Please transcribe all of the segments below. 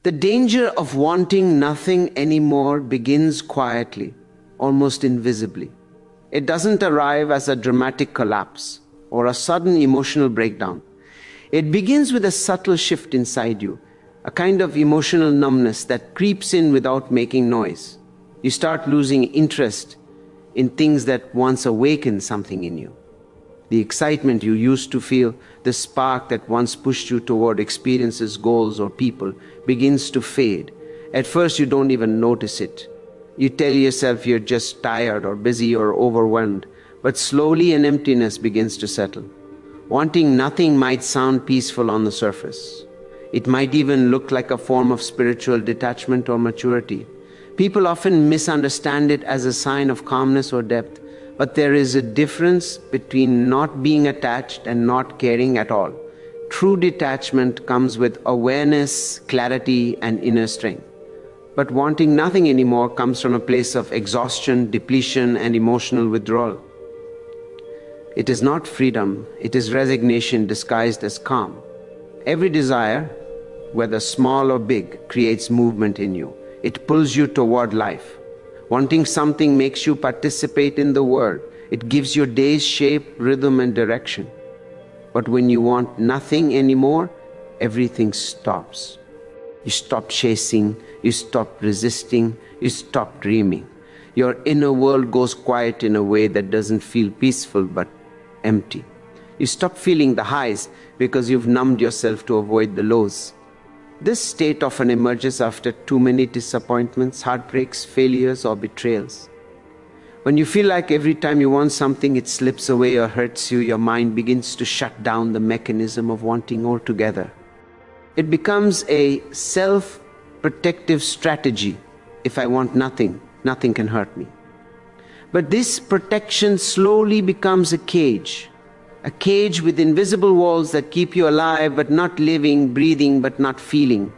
The danger of wanting nothing anymore begins quietly, almost invisibly. It doesn't arrive as a dramatic collapse or a sudden emotional breakdown. It begins with a subtle shift inside you, a kind of emotional numbness that creeps in without making noise. You start losing interest in things that once awakened something in you. The excitement you used to feel, the spark that once pushed you toward experiences, goals, or people, begins to fade. At first, you don't even notice it. You tell yourself you're just tired or busy or overwhelmed, but slowly an emptiness begins to settle. Wanting nothing might sound peaceful on the surface. It might even look like a form of spiritual detachment or maturity. People often misunderstand it as a sign of calmness or depth, but there is a difference between not being attached and not caring at all. True detachment comes with awareness, clarity, and inner strength. But wanting nothing anymore comes from a place of exhaustion, depletion, and emotional withdrawal. It is not freedom, it is resignation disguised as calm. Every desire, whether small or big, creates movement in you. It pulls you toward life. Wanting something makes you participate in the world. It gives your days shape, rhythm, and direction. But when you want nothing anymore, everything stops. You stop chasing, you stop resisting, you stop dreaming. Your inner world goes quiet in a way that doesn't feel peaceful but empty. You stop feeling the highs because you've numbed yourself to avoid the lows. This state often emerges after too many disappointments, heartbreaks, failures, or betrayals. When you feel like every time you want something, it slips away or hurts you, your mind begins to shut down the mechanism of wanting altogether. It becomes a self-protective strategy. If I want nothing, nothing can hurt me. But this protection slowly becomes a cage with invisible walls that keep you alive but not living, breathing but not feeling.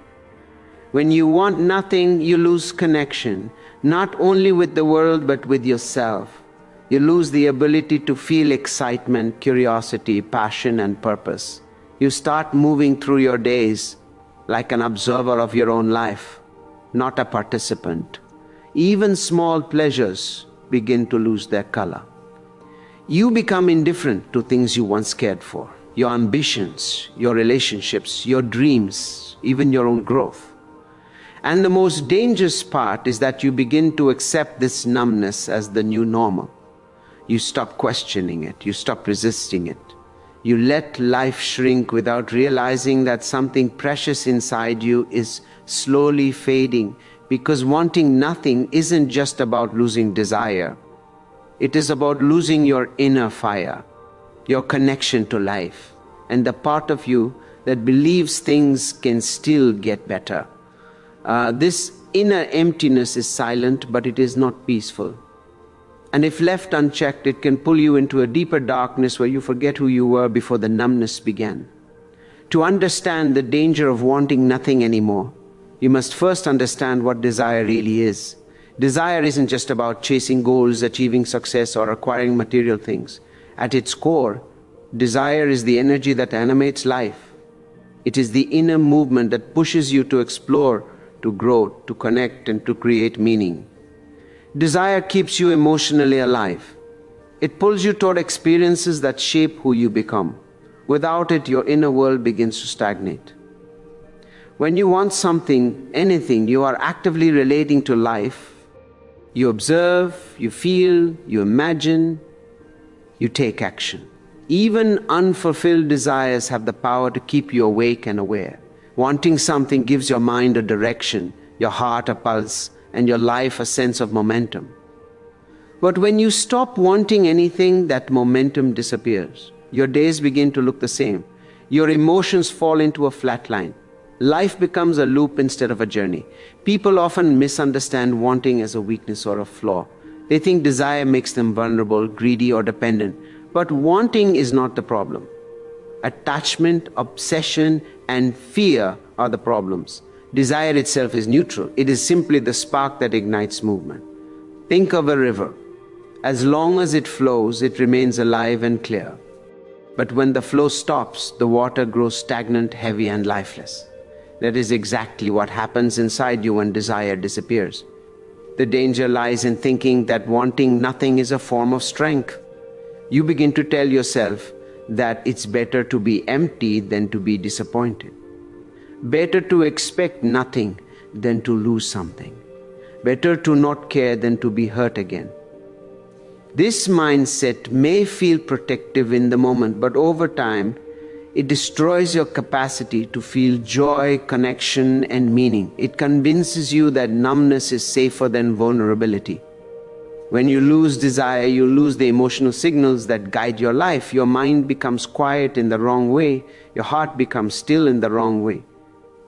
When you want nothing, you lose connection, not only with the world but with yourself. You lose the ability to feel excitement, curiosity, passion, and purpose. You start moving through your days like an observer of your own life, not a participant. Even small pleasures begin to lose their color. You become indifferent to things you once cared for, your ambitions, your relationships, your dreams, even your own growth. And the most dangerous part is that you begin to accept this numbness as the new normal. You stop questioning it, you stop resisting it. You let life shrink without realizing that something precious inside you is slowly fading, because wanting nothing isn't just about losing desire. It is about losing your inner fire, your connection to life, and the part of you that believes things can still get better. This inner emptiness is silent, but it is not peaceful. And if left unchecked, it can pull you into a deeper darkness where you forget who you were before the numbness began. To understand the danger of wanting nothing anymore, you must first understand what desire really is. Desire isn't just about chasing goals, achieving success, or acquiring material things. At its core, desire is the energy that animates life. It is the inner movement that pushes you to explore, to grow, to connect, and to create meaning. Desire keeps you emotionally alive. It pulls you toward experiences that shape who you become. Without it, your inner world begins to stagnate. When you want something, anything, you are actively relating to life. You observe, you feel, you imagine, you take action. Even unfulfilled desires have the power to keep you awake and aware. Wanting something gives your mind a direction, your heart a pulse, and your life a sense of momentum. But when you stop wanting anything, that momentum disappears. Your days begin to look the same. Your emotions fall into a flat line. Life becomes a loop instead of a journey. People often misunderstand wanting as a weakness or a flaw. They think desire makes them vulnerable, greedy, or dependent. But wanting is not the problem. Attachment, obsession, and fear are the problems. Desire itself is neutral. It is simply the spark that ignites movement. Think of a river. As long as it flows, it remains alive and clear. But when the flow stops, the water grows stagnant, heavy, and lifeless. That is exactly what happens inside you when desire disappears. The danger lies in thinking that wanting nothing is a form of strength. You begin to tell yourself that it's better to be empty than to be disappointed. Better to expect nothing than to lose something. Better to not care than to be hurt again. This mindset may feel protective in the moment, but over time, it destroys your capacity to feel joy, connection, and meaning. It convinces you that numbness is safer than vulnerability. When you lose desire, you lose the emotional signals that guide your life. Your mind becomes quiet in the wrong way. Your heart becomes still in the wrong way.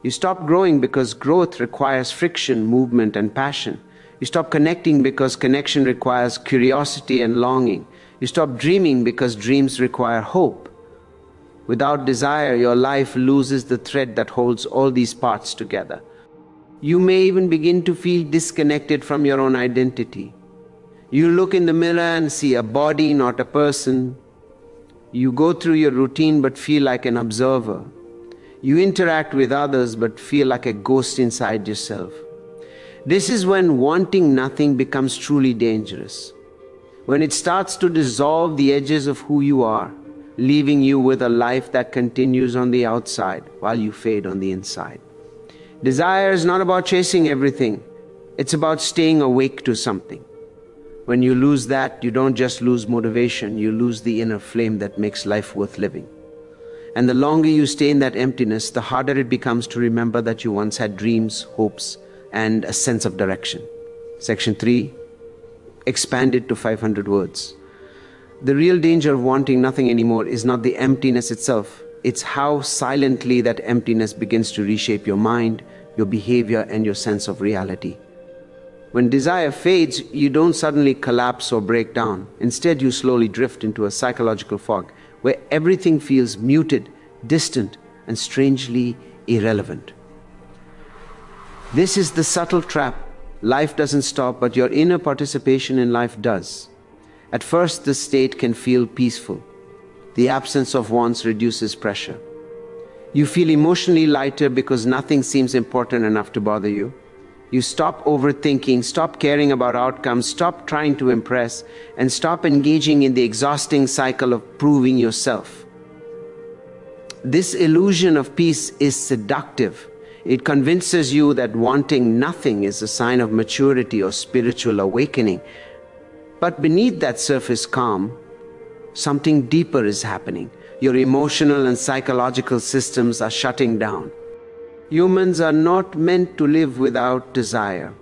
You stop growing because growth requires friction, movement, and passion. You stop connecting because connection requires curiosity and longing. You stop dreaming because dreams require hope. Without desire, your life loses the thread that holds all these parts together. You may even begin to feel disconnected from your own identity. You look in the mirror and see a body, not a person. You go through your routine but feel like an observer. You interact with others but feel like a ghost inside yourself. This is when wanting nothing becomes truly dangerous. When it starts to dissolve the edges of who you are, leaving you with a life that continues on the outside while you fade on the inside. Desire is not about chasing everything. It's about staying awake to something. When you lose that, you don't just lose motivation, you lose the inner flame that makes life worth living. And the longer you stay in that emptiness, the harder it becomes to remember that you once had dreams, hopes, and a sense of direction. Section 3, expanded to 500 words. The real danger of wanting nothing anymore is not the emptiness itself. It's how silently that emptiness begins to reshape your mind, your behavior, and your sense of reality. When desire fades, you don't suddenly collapse or break down. Instead, you slowly drift into a psychological fog where everything feels muted, distant, and strangely irrelevant. This is the subtle trap. Life doesn't stop, but your inner participation in life does. At first, this state can feel peaceful. The absence of wants reduces pressure. You feel emotionally lighter because nothing seems important enough to bother you. You stop overthinking, stop caring about outcomes, stop trying to impress, and stop engaging in the exhausting cycle of proving yourself. This illusion of peace is seductive. It convinces you that wanting nothing is a sign of maturity or spiritual awakening. But beneath that surface calm, something deeper is happening. Your emotional and psychological systems are shutting down. Humans are not meant to live without desire.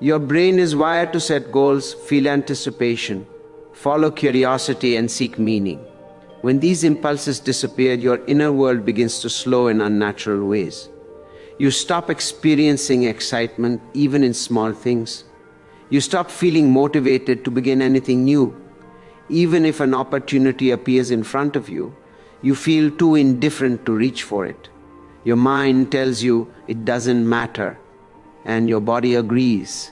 Your brain is wired to set goals, feel anticipation, follow curiosity, and seek meaning. When these impulses disappear, your inner world begins to slow in unnatural ways. You stop experiencing excitement even in small things. You stop feeling motivated to begin anything new. Even if an opportunity appears in front of you, you feel too indifferent to reach for it. Your mind tells you it doesn't matter, and your body agrees.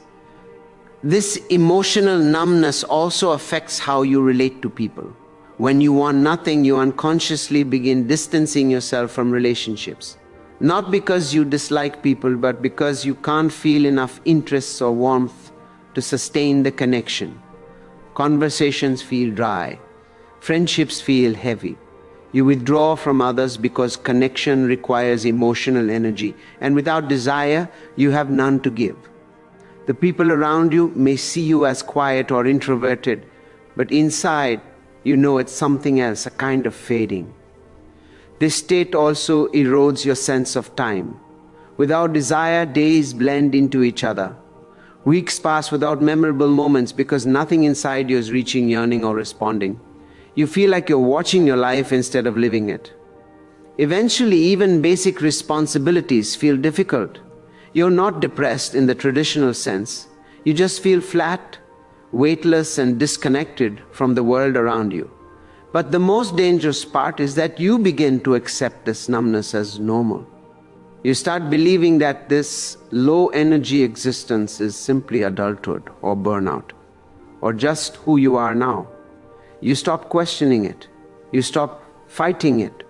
This emotional numbness also affects how you relate to people. When you want nothing, you unconsciously begin distancing yourself from relationships. Not because you dislike people, but because you can't feel enough interest or warmth to sustain the connection. Conversations feel dry. Friendships feel heavy. You withdraw from others because connection requires emotional energy, and without desire, you have none to give. The people around you may see you as quiet or introverted, but inside, you know it's something else, a kind of fading. This state also erodes your sense of time. Without desire, days blend into each other. Weeks pass without memorable moments because nothing inside you is reaching, yearning, or responding. You feel like you're watching your life instead of living it. Eventually, even basic responsibilities feel difficult. You're not depressed in the traditional sense. You just feel flat, weightless, and disconnected from the world around you. But the most dangerous part is that you begin to accept this numbness as normal. You start believing that this low-energy existence is simply adulthood or burnout, or just who you are now. You stop questioning it. You stop fighting it.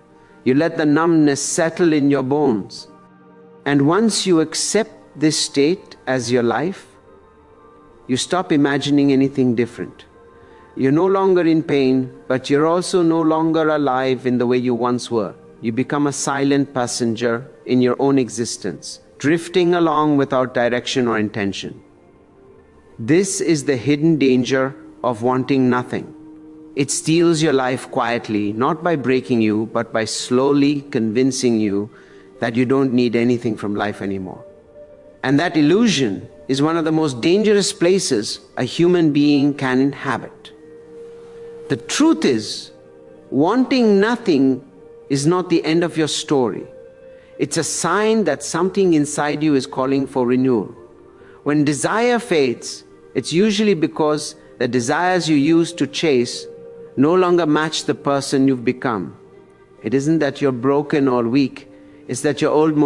You let the numbness settle in your bones. And once you accept this state as your life, you stop imagining anything different. You're no longer in pain, but you're also no longer alive in the way you once were. You become a silent passenger in your own existence, drifting along without direction or intention. This is the hidden danger of wanting nothing. It steals your life quietly, not by breaking you, but by slowly convincing you that you don't need anything from life anymore. And that illusion is one of the most dangerous places a human being can inhabit. The truth is, wanting nothing is not the end of your story. It's a sign that something inside you is calling for renewal. When desire fades, it's usually because the desires you used to chase no longer match the person you've become. It isn't that you're broken or weak, it's that your old